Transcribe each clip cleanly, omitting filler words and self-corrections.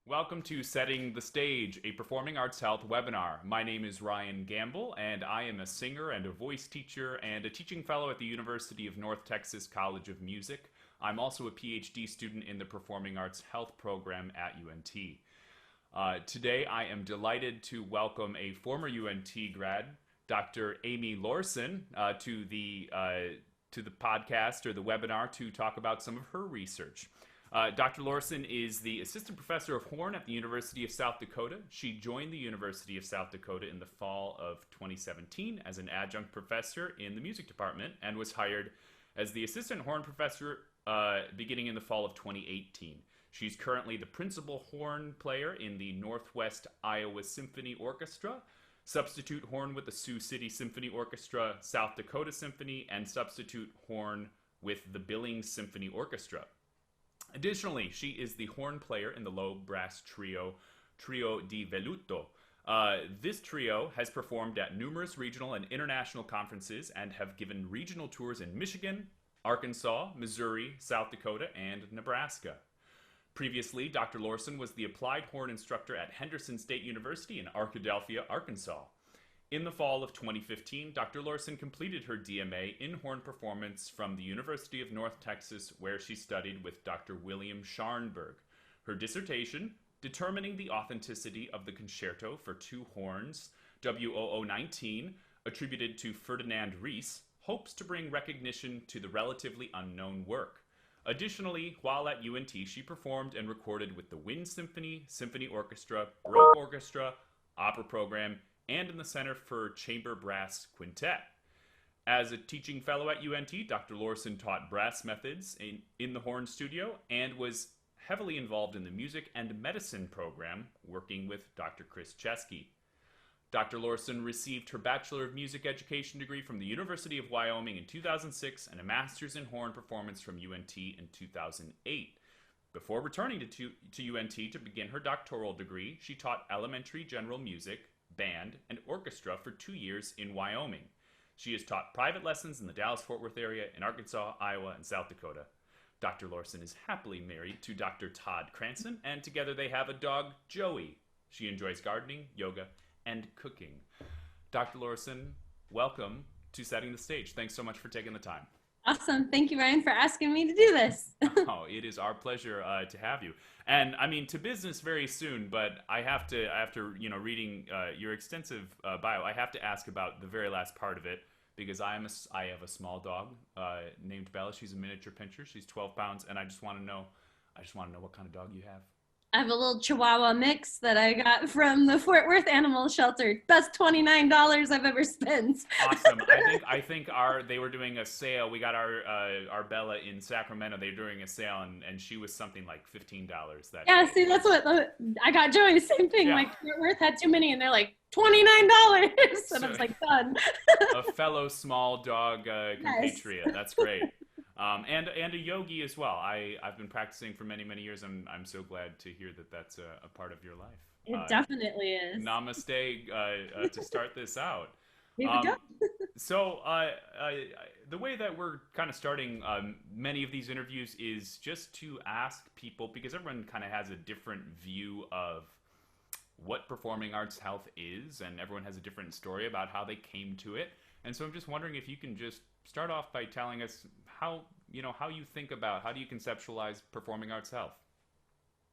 Welcome to Setting the Stage, a performing arts health webinar. My name is Ryan Gamble, and I am a singer and a voice teacher and a teaching fellow at the University of North Texas College of Music. I'm also a PhD student in the Performing Arts Health program at UNT. Today, I am delighted to welcome a former UNT grad, Dr. Amy Laursen, to the podcast or the webinar to talk about some of her research. Dr. Laursen is the assistant professor of horn at the University of South Dakota. She joined the University of South Dakota in the fall of 2017 as an adjunct professor in the music department and was hired as the assistant horn professor beginning in the fall of 2018. She's currently the principal horn player in the Northwest Iowa Symphony Orchestra, substitute horn with the Sioux City Symphony Orchestra, South Dakota Symphony, and substitute horn with the Billings Symphony Orchestra. Additionally, she is the horn player in the low brass trio di Veluto. This trio has performed at numerous regional and international conferences and have given regional tours in Michigan, Arkansas, Missouri, South Dakota, and Nebraska. Previously, Dr. Laursen was the applied horn instructor at Henderson State University in Arkadelphia, Arkansas. In the fall of 2015, Dr. Laursen completed her DMA in horn performance from the University of North Texas, where she studied with Dr. William Scharnberg. Her dissertation, Determining the Authenticity of the Concerto for Two Horns, WO19, attributed to Ferdinand Ries, hopes to bring recognition to the relatively unknown work. Additionally, while at UNT, she performed and recorded with the Wind Symphony, Symphony Orchestra, Baroque Orchestra, Opera Program, and in the Center for Chamber Brass Quintet. As a teaching fellow at UNT, Dr. Laursen taught brass methods in the horn studio and was heavily involved in the music and medicine program, working with Dr. Chris Chesky. Dr. Laursen received her Bachelor of Music Education degree from the University of Wyoming in 2006 and a Master's in Horn Performance from UNT in 2008. Before returning to UNT to begin her doctoral degree, she taught elementary general music, band, and orchestra for 2 years in Wyoming. She has taught private lessons in the Dallas-Fort Worth area, in Arkansas, Iowa, and South Dakota. Dr. Laursen is happily married to Dr. Todd Cranston, and together they have a dog, Joey. She enjoys gardening, yoga, and cooking. Dr. Laursen, welcome to Setting the Stage. Thanks so much for taking the time. Awesome. Thank you, Ryan, for asking me to do this. Oh, it is our pleasure to have you. And I mean, to business very soon, but I have to, after reading your extensive bio, I have to ask about the very last part of it because I have a small dog named Bella. She's a miniature pinscher. She's 12 pounds, and I just want to know what kind of dog you have. I have a little Chihuahua mix that I got from the Fort Worth Animal Shelter. Best $29 I've ever spent. Awesome. I think they were doing a sale. We got our Bella in Sacramento. They were doing a sale, and she was something like $15 that Yeah, day. see, that's what I got Joey. Same thing. Yeah. Like Fort Worth had too many, and they're like $29, and I was like, done. A fellow small dog compatriot. That's great. And a yogi as well. I've been practicing for many, many years. I'm so glad to hear that that's a part of your life. It definitely is. Namaste to start this out. Here we go. So the way that we're kind of starting many of these interviews is just to ask people, because everyone kind of has a different view of what performing arts health is, and everyone has a different story about how they came to it. And so I'm just wondering if you can just start off by telling us how you think about, how do you conceptualize performing arts health?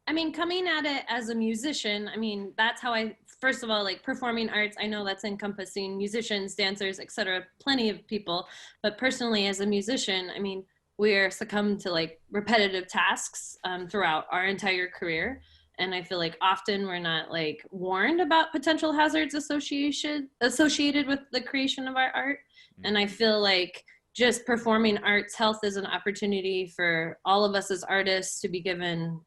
I mean, coming at it as a musician, I mean, that's how first of all, like performing arts, I know that's encompassing musicians, dancers, etc., plenty of people. But personally, as a musician, I mean, we're succumbed to like repetitive tasks throughout our entire career. And I feel like often we're not like warned about potential hazards associated with the creation of our art. Mm-hmm. And I feel like just performing arts health is an opportunity for all of us as artists to be given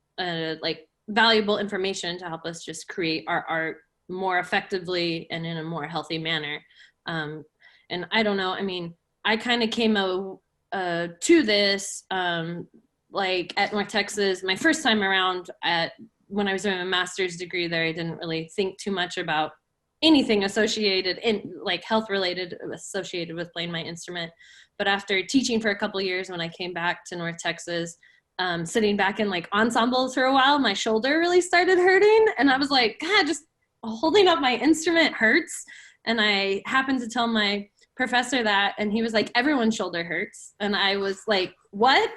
like valuable information to help us just create our art more effectively and in a more healthy manner. And I don't know, I mean, I kind of came to this like at North Texas, my first time around when I was doing a master's degree there, I didn't really think too much about anything associated in like health related associated with playing my instrument. But after teaching for a couple of years, when I came back to North Texas, sitting back in like ensembles for a while, my shoulder really started hurting. And I was like, God, just holding up my instrument hurts. And I happened to tell my professor that, and he was like, everyone's shoulder hurts. And I was like, what?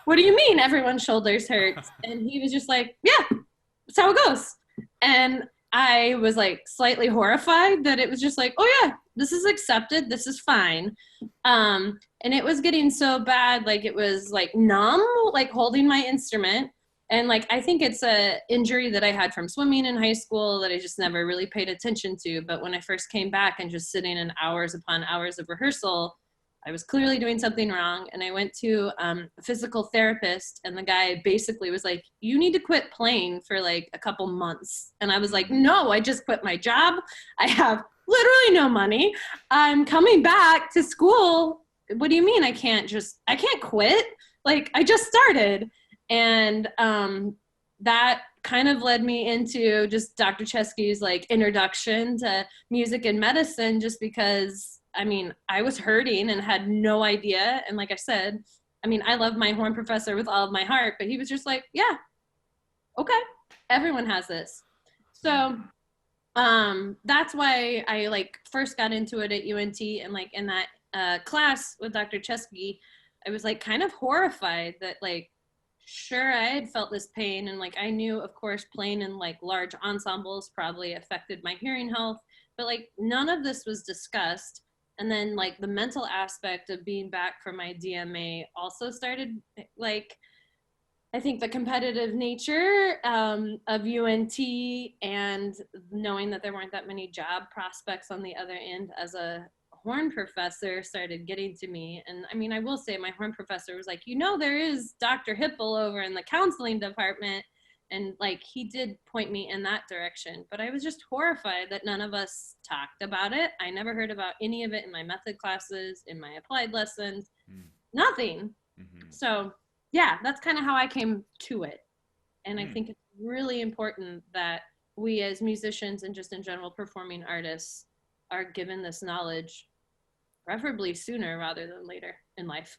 What do you mean everyone's shoulders hurts? And he was just like, yeah, that's how it goes. And I was like slightly horrified that it was just like, oh yeah, this is accepted, this is fine. And it was getting so bad, like it was like numb, like holding my instrument. And like, I think it's a injury that I had from swimming in high school that I just never really paid attention to. But when I first came back and just sitting in hours upon hours of rehearsal, I was clearly doing something wrong. And I went to a physical therapist, and the guy basically was like, you need to quit playing for like a couple months. And I was like, no, I just quit my job. I have literally no money. I'm coming back to school. What do you mean I can't quit? Like, I just started. And that kind of led me into just Dr. Chesky's like introduction to music and medicine, just because, I mean, I was hurting and had no idea. And like I said, I mean, I love my horn professor with all of my heart, but he was just like, yeah, okay, everyone has this. So that's why I like first got into it at UNT, and like in that class with Dr. Chesky, I was like kind of horrified that like, sure, I had felt this pain, and like I knew, of course, playing in like large ensembles probably affected my hearing health, but like none of this was discussed. And then like the mental aspect of being back from my DMA also started, like, I think the competitive nature of UNT and knowing that there weren't that many job prospects on the other end as a horn professor started getting to me. And I mean, I will say my horn professor was like, you know, there is Dr. Hipple over in the counseling department. And like, he did point me in that direction, but I was just horrified that none of us talked about it. I never heard about any of it in my method classes, in my applied lessons, nothing. So yeah, that's kind of how I came to it. And I think it's really important that we as musicians and just in general performing artists are given this knowledge, preferably sooner rather than later in life.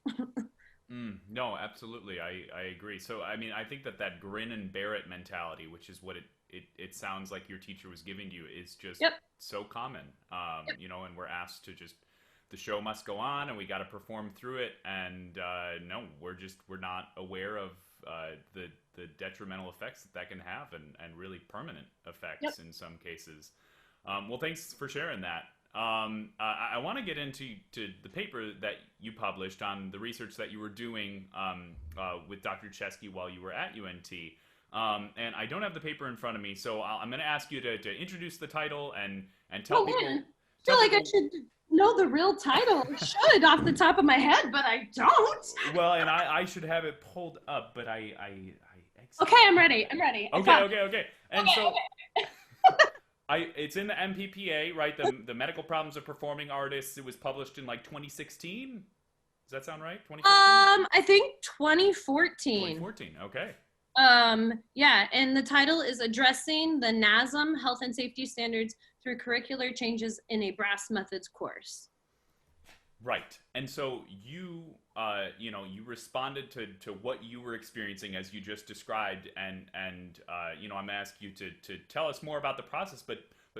No, absolutely. I agree. So, I mean, I think that grin and bear it mentality, which is what it sounds like your teacher was giving to you, is just so common. You know, and we're asked to just, the show must go on and we got to perform through it. And no, we're not aware of the detrimental effects that can have, and really permanent effects in some cases. Well, thanks for sharing that. I want to get into the paper that you published on the research that you were doing with Dr. Chesky while you were at UNT. And I don't have the paper in front of me, so I'm going to ask you to introduce the title and tell people. Man. I feel like I should know the real title. I should off the top of my head, but I don't. Well, and I should have it pulled up, but I okay, I'm ready. Okay. And so. It's in the MPPA, right? The Medical Problems of Performing Artists. It was published in like 2016. Does that sound right? 2016? I think 2014. 2014. Okay. Yeah, and the title is Addressing the NASM Health and Safety Standards Through Curricular Changes in a Brass Methods Course. Right. And so you you responded to what you were experiencing as you just described, and I'm going to ask you to tell us more about the process, but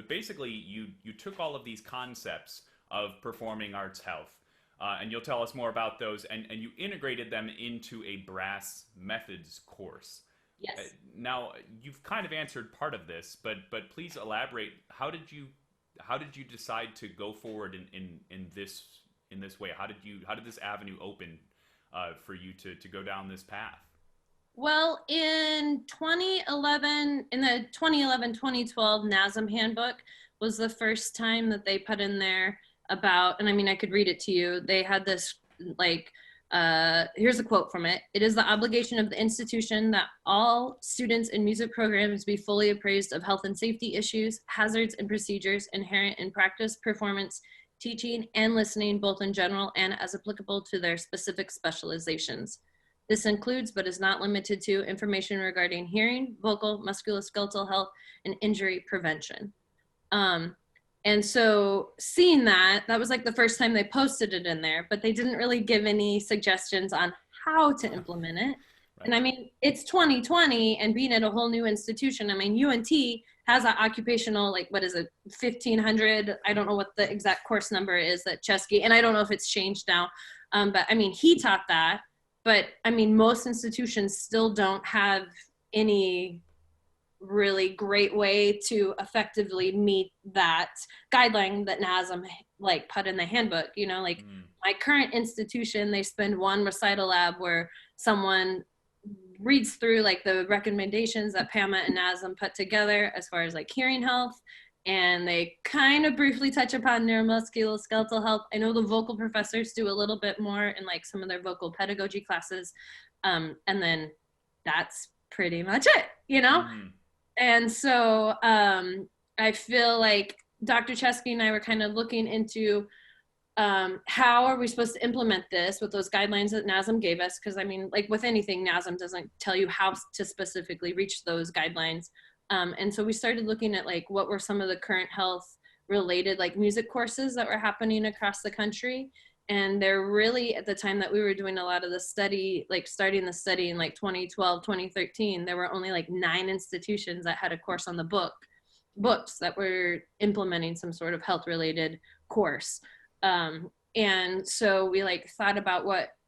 basically you took all of these concepts of performing arts health, and you'll tell us more about those, and you integrated them into a brass methods course. Yes. Now, you've kind of answered part of this, but please elaborate. How did you decide to go forward in this way? How did this avenue open for you to go down this path? Well, in 2011, in the 2011-2012 NASM handbook was the first time that they put in there about, and I mean, I could read it to you. They had this like, here's a quote from it. It is the obligation of the institution that all students in music programs be fully appraised of health and safety issues, hazards, and procedures inherent in practice, performance, teaching, and listening, both in general and as applicable to their specific specializations. This includes, but is not limited to, information regarding hearing, vocal, musculoskeletal health, and injury prevention. And so seeing that was like the first time they posted it in there, but they didn't really give any suggestions on how to implement it. And I mean, it's 2020 and being at a whole new institution. I mean, UNT has an occupational, like, what is it, 1500? I don't know what the exact course number is that Chesky, and I don't know if it's changed now. But I mean, he taught that. But I mean, most institutions still don't have any really great way to effectively meet that guideline that NASM like put in the handbook. You know, like my current institution, they spend one recital lab where someone reads through like the recommendations that PAMA and NASM put together as far as like hearing health, and they kind of briefly touch upon neuromusculoskeletal health. I know the vocal professors do a little bit more in like some of their vocal pedagogy classes, and then that's pretty much it, you know? And so I feel like Dr. Chesky and I were kind of looking into how are we supposed to implement this with those guidelines that NASM gave us? Because I mean, like with anything, NASM doesn't tell you how to specifically reach those guidelines. And so we started looking at like what were some of the current health related like music courses that were happening across the country. And they're really, at the time that we were doing a lot of the study, like starting the study in like 2012, 2013, there were only like 9 institutions that had a course on the books that were implementing some sort of health related course. And so we like thought about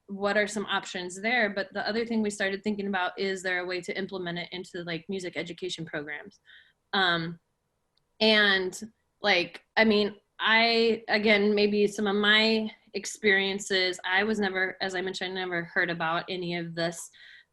what are some options there. But the other thing we started thinking about, is there a way to implement it into like music education programs? And like, I mean, again, maybe some of my experiences, I was never, as I mentioned, never heard about any of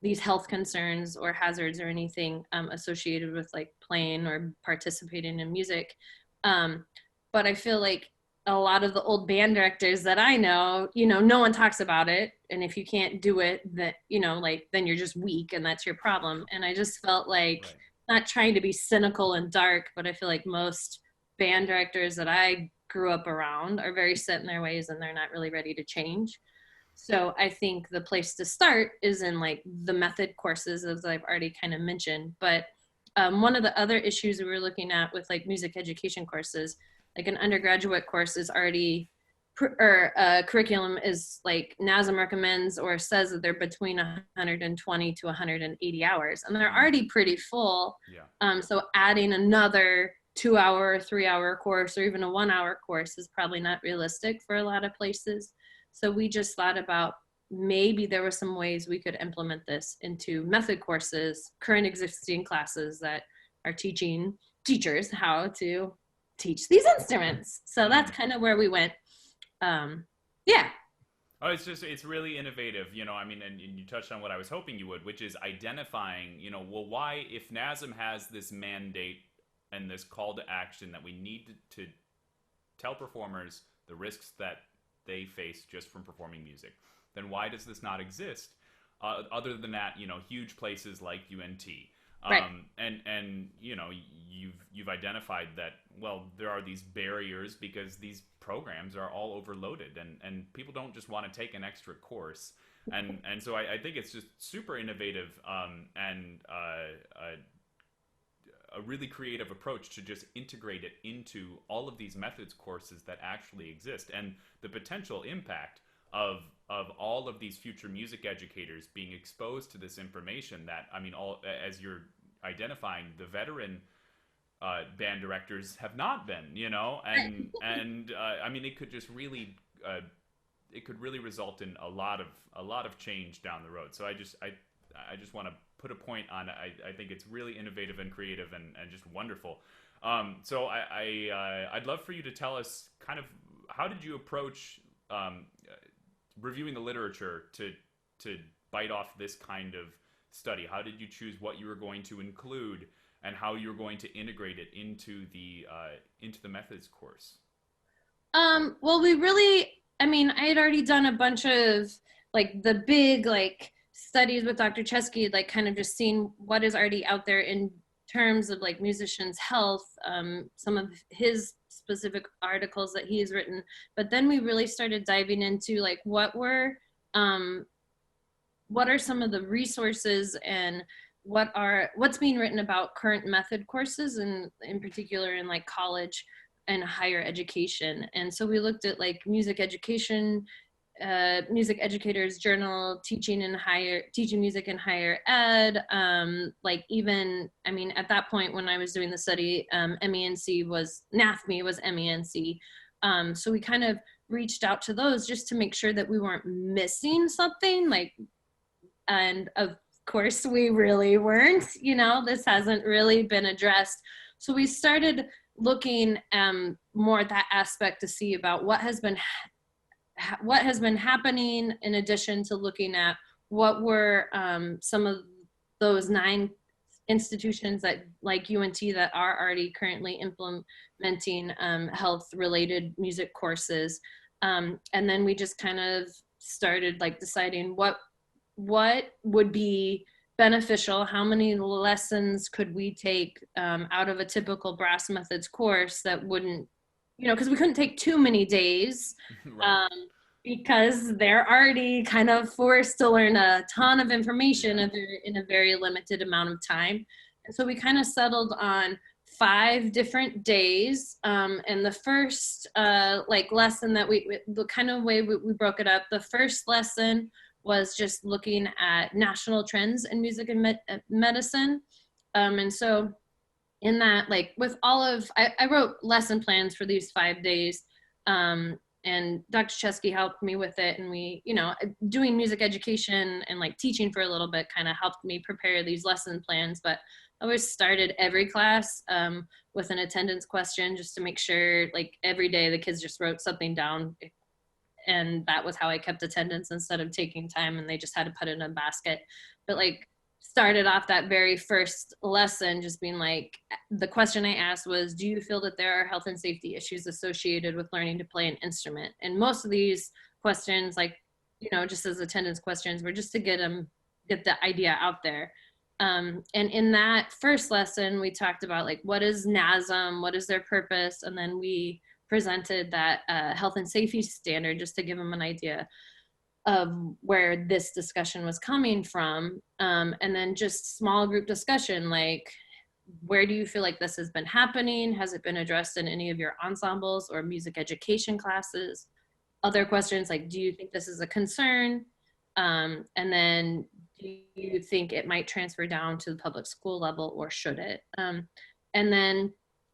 these health concerns or hazards or anything associated with like playing or participating in music. But I feel like a lot of the old band directors that I know, you know, no one talks about it. And if you can't do it, that, you know, like, then you're just weak and that's your problem. And I just felt like, not trying to be cynical and dark, but I feel like most band directors that I grew up around are very set in their ways and they're not really ready to change. So I think the place to start is in like the method courses, as I've already kind of mentioned. But one of the other issues we were looking at with like music education courses, like an undergraduate course is already, or curriculum is like NASM recommends or says that they're between 120 to 180 hours, and they're already pretty full. So adding another 2-hour or 3-hour course or even a 1-hour course is probably not realistic for a lot of places. So we just thought about maybe there were some ways we could implement this into method courses, current existing classes that are teaching teachers how to teach these instruments. So that's kind of where we went. Yeah. Oh, it's really innovative, you know, I mean, and you touched on what I was hoping you would, which is identifying, you know, well, why, if NASM has this mandate and this call to action that we need to tell performers the risks that they face just from performing music, then why does this not exist? Other than that, you know, huge places like UNT. And you know, you've identified that, well, there are these barriers because these programs are all overloaded and people don't just want to take an extra course. And so I think it's just super innovative and a really creative approach to just integrate it into all of these methods courses that actually exist, and the potential impact of all of these future music educators being exposed to this information that, I mean, all, as you're identifying, the veteran band directors have not been, you know, and I mean, it could just really it could really result in a lot of change down the road. So I just want to put a point on it. I think it's really innovative and creative and just wonderful. So I'd love for you to tell us kind of, how did you approach reviewing the literature to bite off this kind of study? How did you choose what you were going to include and how you were going to integrate it into the methods course? Well, we really, I mean, I had already done a bunch of like the big like studies with Dr. Chesky, like kind of just seeing what is already out there in terms of like musicians' health, some of his specific articles that he has written. But then we really started diving into like what are some of the resources and what's being written about current method courses, and in particular in like college and higher education. And so we looked at like music education music educators journal, teaching music in higher ed. Like even, I mean, at that point when I was doing the study, MENC was, NAFME was MENC. So we kind of reached out to those just to make sure that we weren't missing something, like, and of course we really weren't, you know, this hasn't really been addressed. So we started looking more at that aspect to see about what has been happening, in addition to looking at what were some of those 9 institutions that, like UNT, that are already currently implementing health-related music courses. And then we just kind of started like deciding what would be beneficial, how many lessons could we take out of a typical brass methods course that wouldn't, you know, because we couldn't take too many days. Right. Because they're already kind of forced to learn a ton of information in a very limited amount of time. And so we kind of settled on 5 different days. And the first like lesson that the kind of way we broke it up, the first lesson was just looking at national trends in music and medicine. And so in that, like with all of, I wrote lesson plans for these 5 days. And Dr. Chesky helped me with it. And we, you know, doing music education and like teaching for a little bit kind of helped me prepare these lesson plans. But I always started every class with an attendance question, just to make sure like every day the kids just wrote something down. And that was how I kept attendance, instead of taking time and they just had to put it in a basket. But like started off that very first lesson just being like, the question I asked was, do you feel that there are health and safety issues associated with learning to play an instrument? And most of these questions, like, you know, just as attendance questions, were just to get the idea out there. And in that first lesson, we talked about like, what is NASM? What is their purpose? And then we presented that health and safety standard, just to give them an idea of where this discussion was coming from. And then just small group discussion, like, where do you feel like this has been happening? Has it been addressed in any of your ensembles or music education classes? Other questions like, do you think this is a concern? And then do you think it might transfer down to the public school level, or should it? And then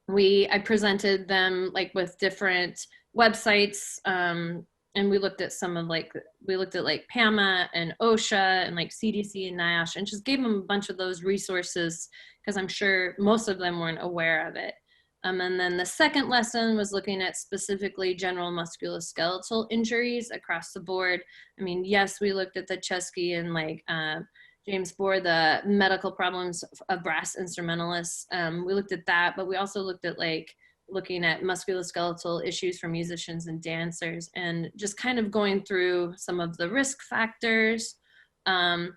I presented them like with different websites, and we looked at like PAMA and OSHA and like CDC and NIOSH, and just gave them a bunch of those resources, because I'm sure most of them weren't aware of it. And then the second lesson was looking at specifically general musculoskeletal injuries across the board. I mean, yes, we looked at the Chesky and like James Bohr, the medical problems of brass instrumentalists. We looked at that, but we also looked at like looking at musculoskeletal issues for musicians and dancers, and just kind of going through some of the risk factors. And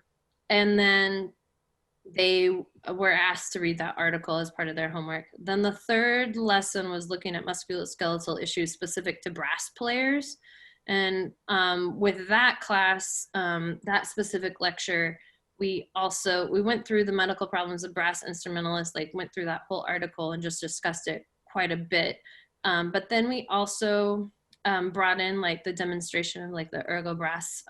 then they were asked to read that article as part of their homework. Then the third lesson was looking at musculoskeletal issues specific to brass players. And with that class, that specific lecture, we went through the medical problems of brass instrumentalists, like went through that whole article and just discussed it quite a bit. But then we also brought in like the demonstration of like the Ergo Brass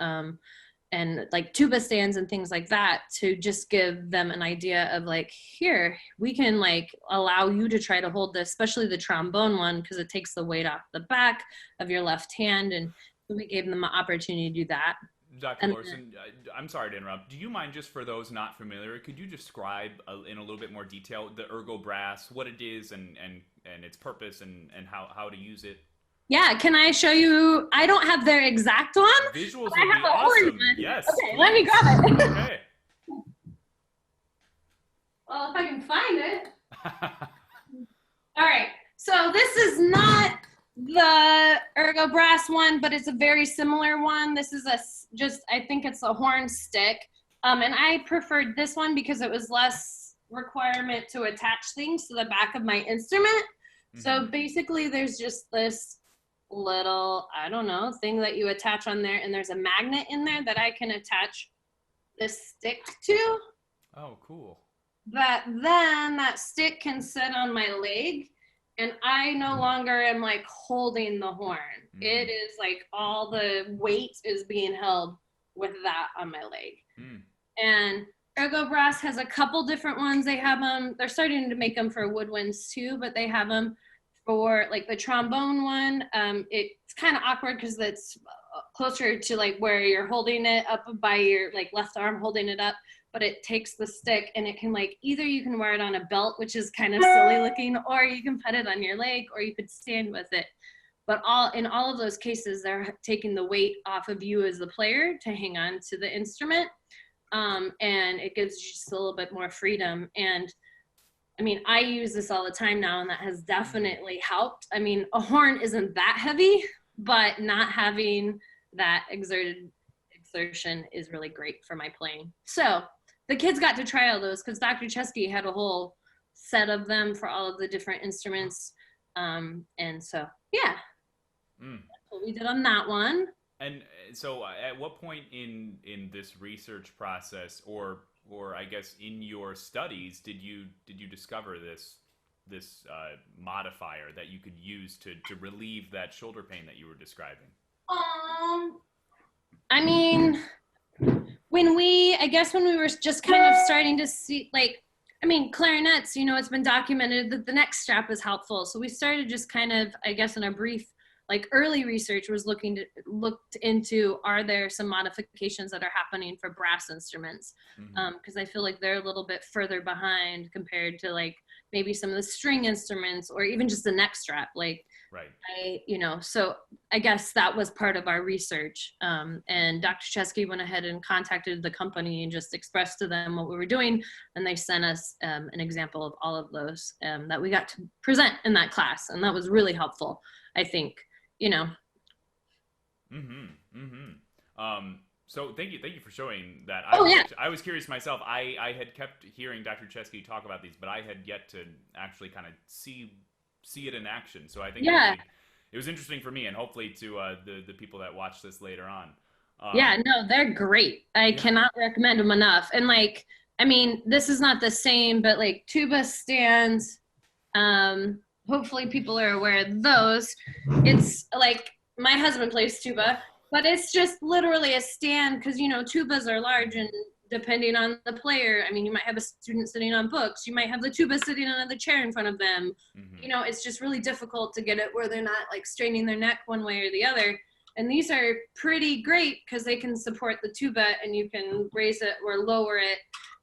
and like tuba stands and things like that, to just give them an idea of like, here, we can like allow you to try to hold this, especially the trombone one, because it takes the weight off the back of your left hand. And we gave them an opportunity to do that. Dr. Laursen, I'm sorry to interrupt. Do you mind, just for those not familiar, could you describe in a little bit more detail the Ergo Brass, what it is and its purpose and how to use it? Yeah, can I show you? I don't have their exact one. Visuals would be awesome. Yes. Okay, let me grab it. Okay. Well, if I can find it. All right, so this is not the Ergo Brass one, but it's a very similar one. This is I think it's a horn stick. And I preferred this one because it was less requirement to attach things to the back of my instrument. Mm-hmm. So basically there's just this little, I don't know, thing that you attach on there, and there's a magnet in there that I can attach this stick to. Oh, cool. Then that stick can sit on my leg, and I no longer am like holding the horn. Mm. It is like all the weight is being held with that on my leg. Mm. And Ergo Brass has a couple different ones. They have them, they're starting to make them for woodwinds too, but they have them for like the trombone one. It's kind of awkward because it's closer to like where you're holding it up by your like left arm holding it up, but it takes the stick and it can like, either you can wear it on a belt, which is kind of silly looking, or you can put it on your leg, or you could stand with it. But in all of those cases, they're taking the weight off of you as the player to hang on to the instrument. And it gives you just a little bit more freedom. And I mean, I use this all the time now, and that has definitely helped. I mean, a horn isn't that heavy, but not having that exertion is really great for my playing. So the kids got to try all those because Dr. Chesky had a whole set of them for all of the different instruments. And so, yeah, that's what we did on that one. And so, at what point in this research process, or I guess in your studies, did you discover this modifier that you could use to relieve that shoulder pain that you were describing? I mean, when we were just kind of starting to see, like, I mean, clarinets, you know, it's been documented that the neck strap is helpful. So we started just kind of, I guess, in a brief, like early research was looked into, are there some modifications that are happening for brass instruments? Because I feel like they're a little bit further behind compared to like maybe some of the string instruments or even just the neck strap. Like, right. So I guess that was part of our research. And Dr. Chesky went ahead and contacted the company and just expressed to them what we were doing. And they sent us an example of all of those that we got to present in that class. And that was really helpful, I think. So thank you for showing that. I was curious myself. I had kept hearing Dr. Chesky talk about these, but I had yet to actually kind of see it in action. So I think it was interesting for me, and hopefully to the people that watch this later on. No, they're great. I cannot recommend them enough. And like, I mean, this is not the same, but like tuba stands, hopefully people are aware of those. It's like, my husband plays tuba, but it's just literally a stand because, you know, tubas are large and depending on the player, I mean, you might have a student sitting on books, you might have the tuba sitting on the chair in front of them. You know, it's just really difficult to get it where they're not like straining their neck one way or the other. And these are pretty great because they can support the tuba and you can raise it or lower it.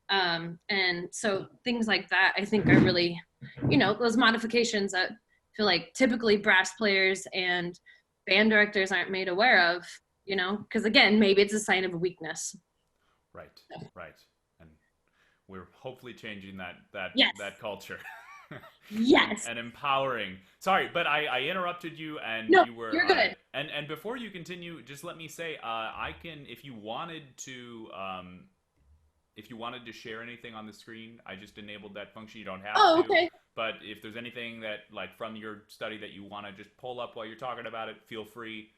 And so things like that, I think are really, you know, those modifications that I feel like typically brass players and band directors aren't made aware of, you know, because again, maybe it's a sign of weakness. Right. And we're hopefully changing that culture. Yes. And empowering. Sorry, but I interrupted you, and no, you were. You're good. And before you continue, just let me say, I can, if you wanted to share anything on the screen, I just enabled that function. You don't have to. Okay. But if there's anything that, like, from your study that you want to just pull up while you're talking about it, feel free.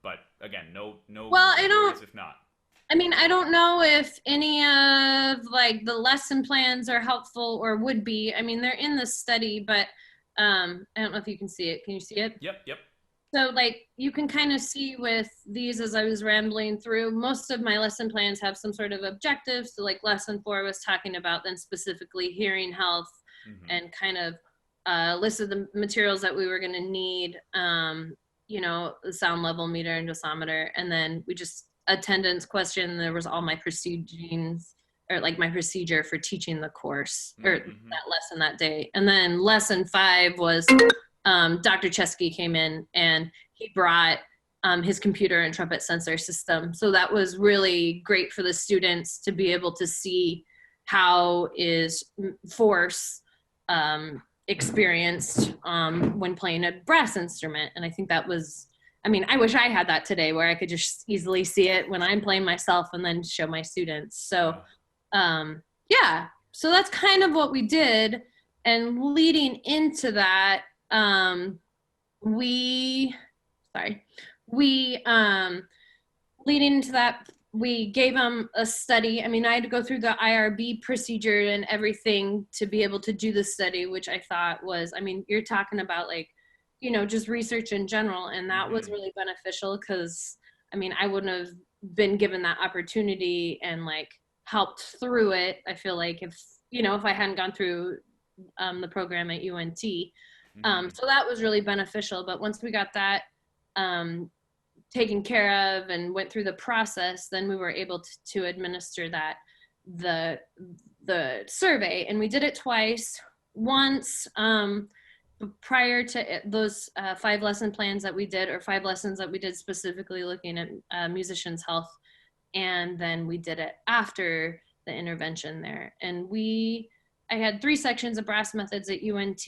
But again, no. Well, I don't. If not. I mean, I don't know if any of like the lesson plans are helpful or would be. I mean, they're in the study, but I don't know if you can see it. Can you see it? Yep. So like you can kind of see with these as I was rambling through, most of my lesson plans have some sort of objectives. So like lesson 4 was talking about then specifically hearing health and kind of listed the materials that we were going to need, you know, the sound level meter and dosimeter. And then we just attendance question. There was all my procedures or like my procedure for teaching the course or that lesson that day. And then lesson 5 was Dr. Chesky came in and he brought his computer and trumpet sensor system. So that was really great for the students to be able to see how is force experienced when playing a brass instrument. And I think that was, I mean, I wish I had that today where I could just easily see it when I'm playing myself and then show my students. So so that's kind of what we did. And leading into that, leading into that we gave them a study. I mean, I had to go through the IRB procedure and everything to be able to do the study, which I thought was, I mean, you're talking about like, just research in general. And that was Mm-hmm. really beneficial because, I mean, I wouldn't have been given that opportunity and like helped through it. I feel like if I hadn't gone through the program at UNT. Mm-hmm. So that was really beneficial. But once we got that um, taken care of and went through the process, then we were able to administer the survey, and we did it twice. Once prior to those 5 lesson plans that we did, or 5 lessons that we did specifically looking at musicians' health, and then we did it after the intervention there. And I had 3 sections of brass methods at UNT,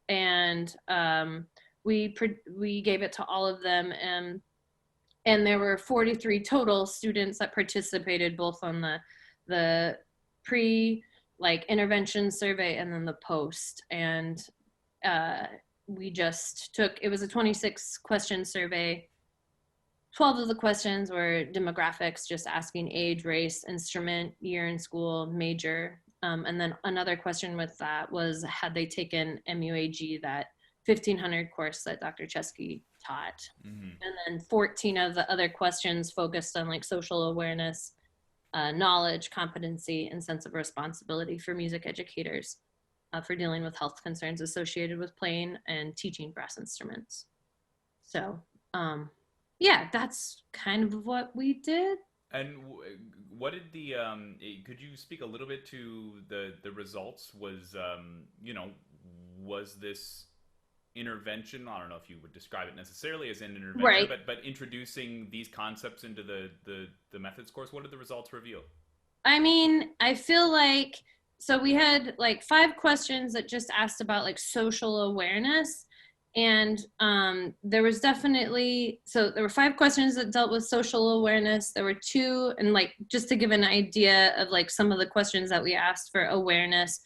and we gave it to all of them, and there were 43 total students that participated, both on the pre like intervention survey and then the post. And we just took, it was a 26 question survey. 12 of the questions were demographics, just asking age, race, instrument, year in school, major. And then another question with that was, had they taken MUAG, that 1500 course that Dr. Chesky taught. Mm-hmm. And then 14 of the other questions focused on like social awareness, knowledge, competency, and sense of responsibility for music educators for dealing with health concerns associated with playing and teaching brass instruments. So yeah, that's kind of what we did. And what did the could you speak a little bit to the results? Was this intervention, I don't know if you would describe it necessarily as an intervention, Right. but introducing these concepts into the methods course, what did the results reveal? I mean, I feel like, so we had like 5 questions that just asked about like social awareness. And there was definitely, so there were 5 questions that dealt with social awareness. There were 2, and like, just to give an idea of like some of the questions that we asked for awareness,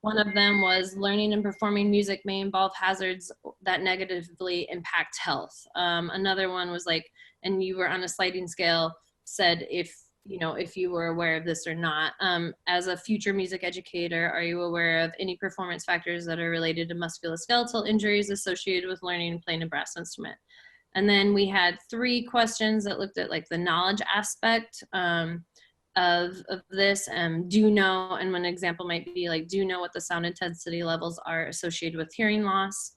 one of them was, learning and performing music may involve hazards that negatively impact health. Another one was like, and you were on a sliding scale, said if you were aware of this or not. As a future music educator, are you aware of any performance factors that are related to musculoskeletal injuries associated with learning and playing a brass instrument? And then we had 3 questions that looked at like the knowledge aspect of this. Do you know, and one example might be like, do you know what the sound intensity levels are associated with hearing loss?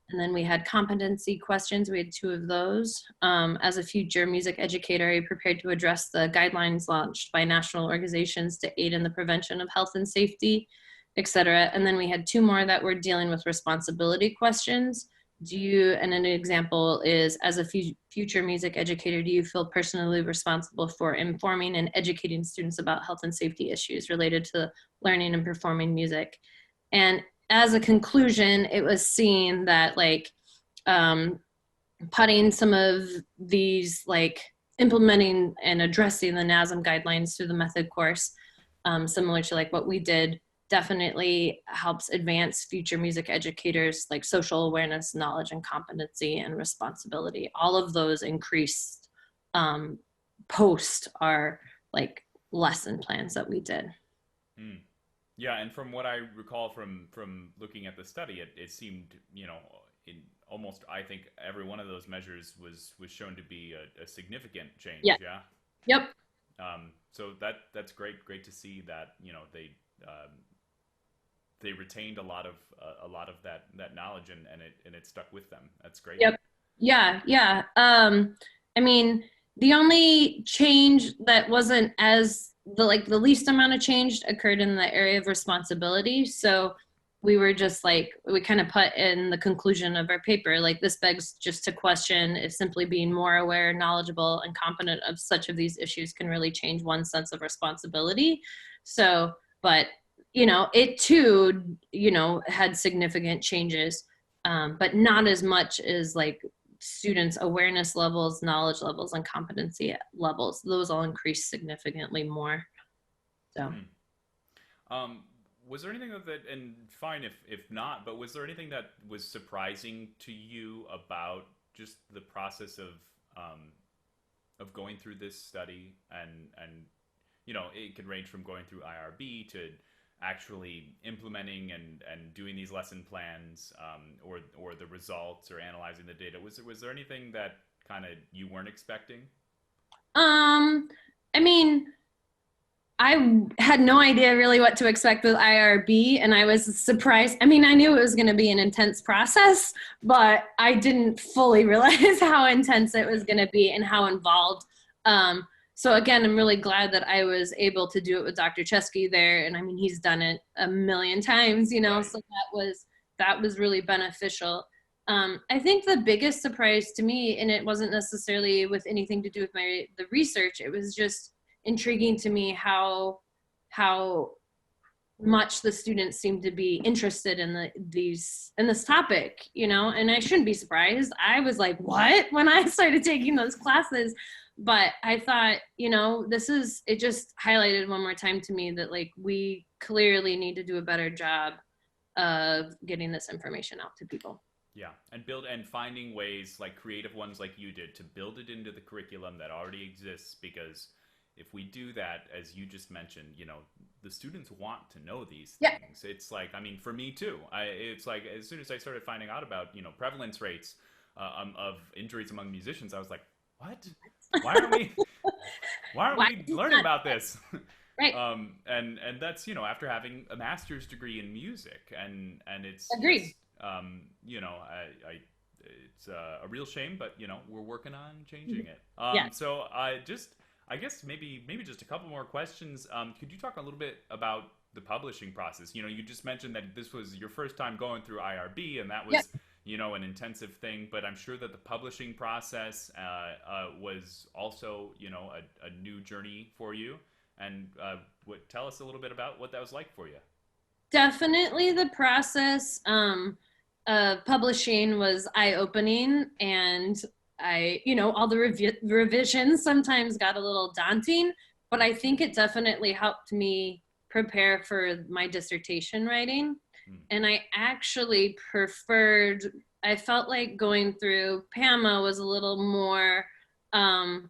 And then we had competency questions. We had 2 of those. As a future music educator, are you prepared to address the guidelines launched by national organizations to aid in the prevention of health and safety, et cetera? And then we had 2 more that were dealing with responsibility questions. And an example is, as a future music educator, do you feel personally responsible for informing and educating students about health and safety issues related to learning and performing music? And as a conclusion, it was seen that like putting some of these, like implementing and addressing the NASM guidelines through the method course, similar to like what we did, definitely helps advance future music educators, like social awareness, knowledge, and competency and responsibility. All of those increased post our like lesson plans that we did. Hmm. Yeah, and from what I recall from looking at the study, it seemed, in almost, I think every one of those measures was shown to be a significant change. Yeah. Yeah. Yep. So that's great to see that they retained a lot of that knowledge, and it stuck with them. That's great. Yep. Yeah. I mean, the only change that wasn't the least amount of change occurred in the area of responsibility. So we were just like, we kind of put in the conclusion of our paper, like, this begs just to question if simply being more aware, knowledgeable, and competent of such of these issues can really change one's sense of responsibility. So, but it too, had significant changes, but not as much as like students' awareness levels, knowledge levels, and competency levels. Those all increased significantly more. So. Was there anything that, and fine if not, but was there anything that was surprising to you about just the process of of going through this study, and you know, it could range from going through IRB to actually implementing and doing these lesson plans, or the results, or analyzing the data. Was there anything that kind of you weren't expecting? I mean, I had no idea really what to expect with IRB, and I was surprised. I mean, I knew it was going to be an intense process, but I didn't fully realize how intense it was going to be and how involved. So again, I'm really glad that I was able to do it with Dr. Chesky there, and I mean, he's done it a million times, you know. Right. So that was really beneficial. I think the biggest surprise to me, and it wasn't necessarily with anything to do with the research, it was just intriguing to me how much the students seem to be interested in this topic, you know. And I shouldn't be surprised. I was like, what, when I started taking those classes. But I thought, you know, it just highlighted one more time to me that like we clearly need to do a better job of getting this information out to people. Yeah, and finding ways, like creative ones like you did, to build it into the curriculum that already exists. Because if we do that, as you just mentioned, you know, the students want to know these Yeah. things. It's like, I mean, for me too. It's like as soon as I started finding out about, you know, prevalence rates of injuries among musicians, I was like, what? Why aren't we? Why aren't we learning about this? Right. And that's, you know, after having a master's degree in music, and it's Agreed. just, you know, it's a real shame, but you know, we're working on changing it. Yeah. So I guess maybe just a couple more questions. Could you talk a little bit about the publishing process? You know, you just mentioned that this was your first time going through IRB, and that was, Yep. you know, an intensive thing. But I'm sure that the publishing process was also, you know, a new journey for you. And tell us a little bit about what that was like for you. Definitely the process of publishing was eye-opening, and you know, all the revisions sometimes got a little daunting, but I think it definitely helped me prepare for my dissertation writing. Hmm. And I actually I felt like going through PAMA was a little more, and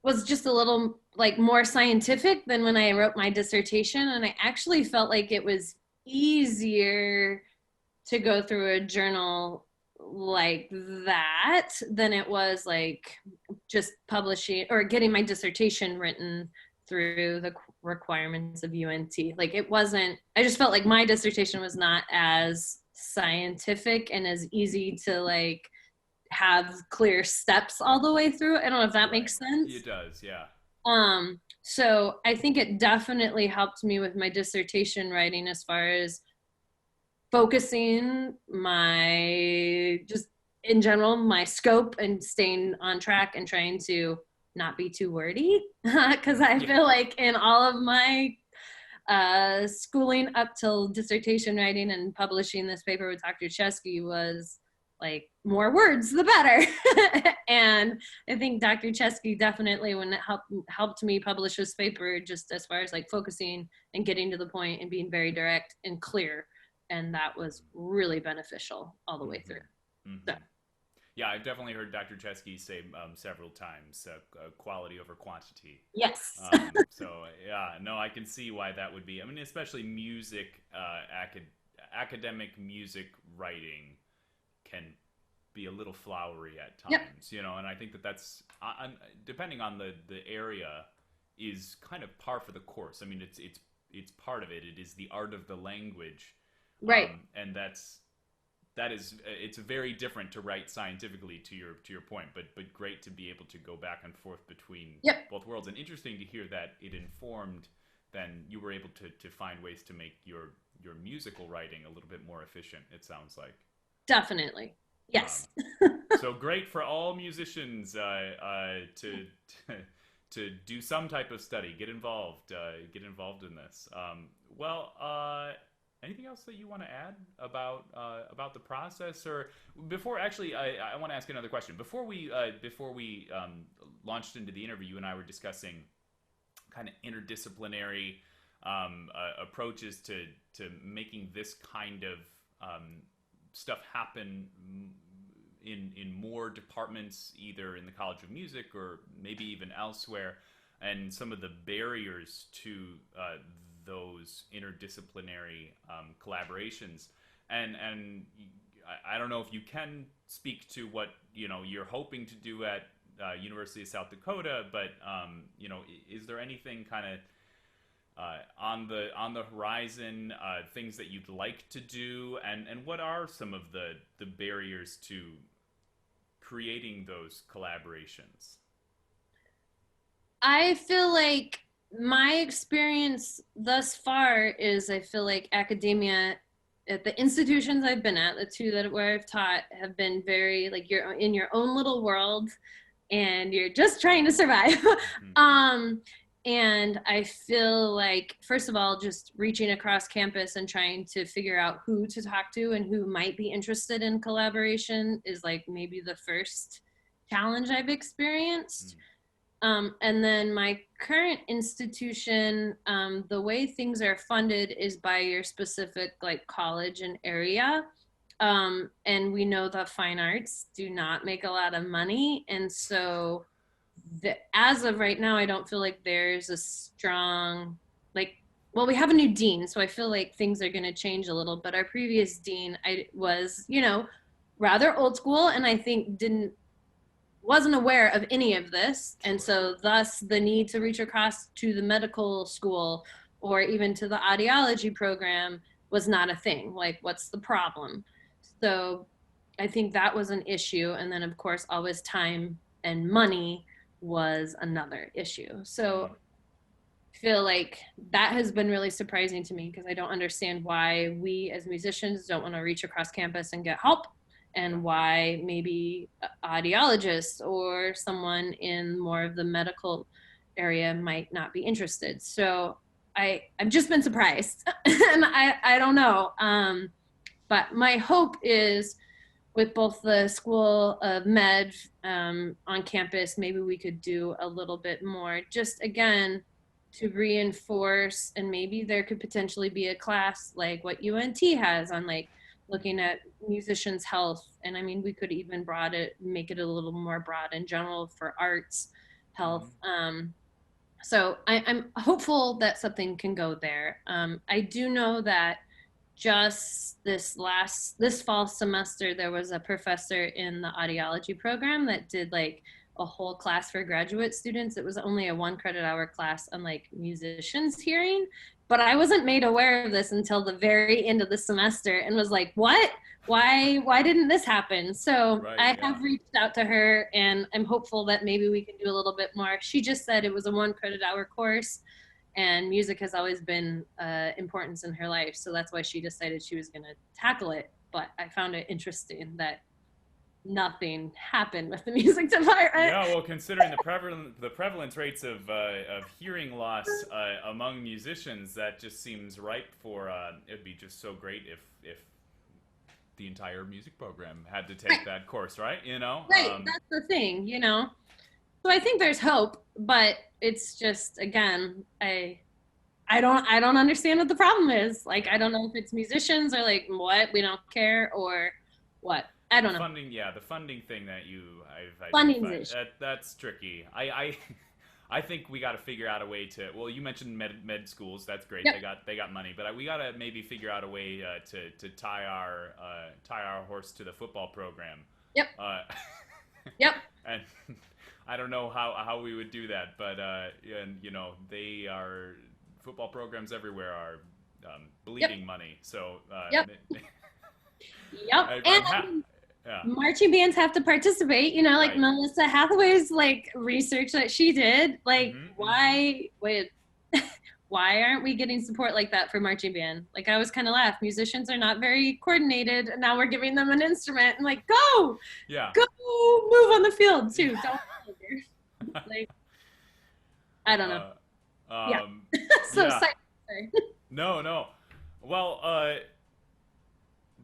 was just a little like more scientific than when I wrote my dissertation. And I actually felt like it was easier to go through a journal like that than it was like just publishing or getting my dissertation written through the requirements of UNT. Like it wasn't, I just felt like my dissertation was not as scientific and as easy to like have clear steps all the way through. I don't know if that makes sense. It does, yeah. So I think it definitely helped me with my dissertation writing as far as focusing just in general, my scope, and staying on track and trying to not be too wordy. Cause I feel like in all of my schooling up till dissertation writing and publishing this paper with Dr. Chesky was like more words the better. And I think Dr. Chesky definitely, when it helped me publish this paper, just as far as like focusing and getting to the point and being very direct and clear, and that was really beneficial all the way through. Mm-hmm. So. Yeah, I've definitely heard Dr. Chesky say several times, quality over quantity. Yes. So yeah, no, I can see why that would be. I mean, especially music, academic music writing can be a little flowery at times, yep. You know, and I think that's depending on the area, is kind of par for the course. I mean, it's part of it. It is the art of the language, right? And it's very different to write scientifically, to your point, but great to be able to go back and forth between yep. both worlds, and interesting to hear that it informed. Then you were able to find ways to make your musical writing a little bit more efficient. It sounds like. Definitely. Yes. So great for all musicians to do some type of study, get involved in this. Anything else that you want to add about the process? Or before, actually, I want to ask another question. Before we launched into the interview, you and I were discussing kind of interdisciplinary approaches to making this kind of stuff happen in more departments, either in the College of Music or maybe even elsewhere, and some of the barriers to those interdisciplinary collaborations. And I don't know if you can speak to what you're hoping to do at University of South Dakota, but is there anything kind of on the horizon, things that you'd like to do, and what are some of the barriers to creating those collaborations? I feel like my experience thus far is I feel like academia at the institutions I've been at, the two that where I've taught, have been very like you're in your own little world and you're just trying to survive. Mm-hmm. And I feel like, first of all, just reaching across campus and trying to figure out who to talk to and who might be interested in collaboration is like maybe the first challenge I've experienced. And then my current institution, the way things are funded is by your specific like college and area. And we know that fine arts do not make a lot of money. And so as of right now, I don't feel like there's a strong, like, well, we have a new dean, so I feel like things are going to change a little, but our previous dean was, rather old school, and I think wasn't aware of any of this. And so thus the need to reach across to the medical school or even to the audiology program was not a thing. Like, what's the problem? So I think that was an issue. And then of course, always time and money was another issue. So I feel like that has been really surprising to me because I don't understand why we as musicians don't want to reach across campus and get help, and why maybe audiologists or someone in more of the medical area might not be interested. So I've just been surprised and I don't know. But my hope is with both the School of Med on campus, maybe we could do a little bit more, just again, to reinforce, and maybe there could potentially be a class like what UNT has on like looking at musicians' health. And I mean, we could even make it a little more broad in general for arts health. So I'm hopeful that something can go there. I do know that just this fall semester, there was a professor in the audiology program that did like a whole class for graduate students. It was only a 1 credit hour class on like musicians hearing, but I wasn't made aware of this until the very end of the semester and was like, what? Why didn't this happen? So I have reached out to her and I'm hopeful that maybe we can do a little bit more. She just said it was a 1 credit hour course and music has always been importance in her life. So that's why she decided she was going to tackle it. But I found it interesting that nothing happened with the music department. Yeah, well, considering the prevalence rates of hearing loss among musicians, that just seems ripe for. It'd be just so great if the entire music program had to take that course, right? Right. That's the thing, So I think there's hope, but it's just again, I don't understand what the problem is. Like, I don't know if it's musicians or like what we don't care or what. I don't know. The funding thing that I've Funding's that's tricky. I think we got to figure out a way to. Well, you mentioned med schools. That's great. Yep. They got money, but we got to maybe figure out a way to tie our horse to the football program. Yep. Yep. And I don't know how we would do that, but they are football programs everywhere are bleeding money. So yep. Marching bands have to participate, like right. Melissa Hathaway's like research that she did, like why aren't we getting support like that for marching band? Like I was kind of laughed. Musicians are not very coordinated and now we're giving them an instrument and like go move on the field too. Don't like I don't know. So sorry. No. Well,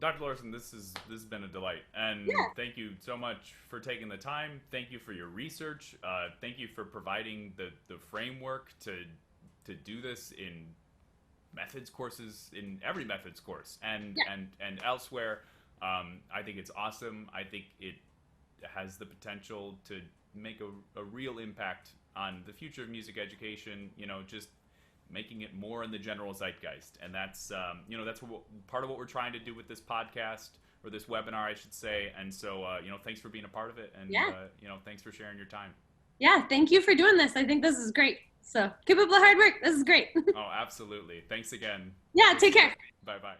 Dr. Laursen, this has been a delight, and thank you so much for taking the time. Thank you for your research. Thank you for providing the framework to do this in methods courses, in every methods course, and elsewhere. I think it's awesome. I think it has the potential to make a real impact on the future of music education, just making it more in the general zeitgeist. And that's, that's part of what we're trying to do with this podcast, or this webinar, I should say. And so, thanks for being a part of it. And, thanks for sharing your time. Yeah, thank you for doing this. I think this is great. So keep up the hard work. This is great. Oh, absolutely. Thanks again. Yeah, take care. Bye-bye.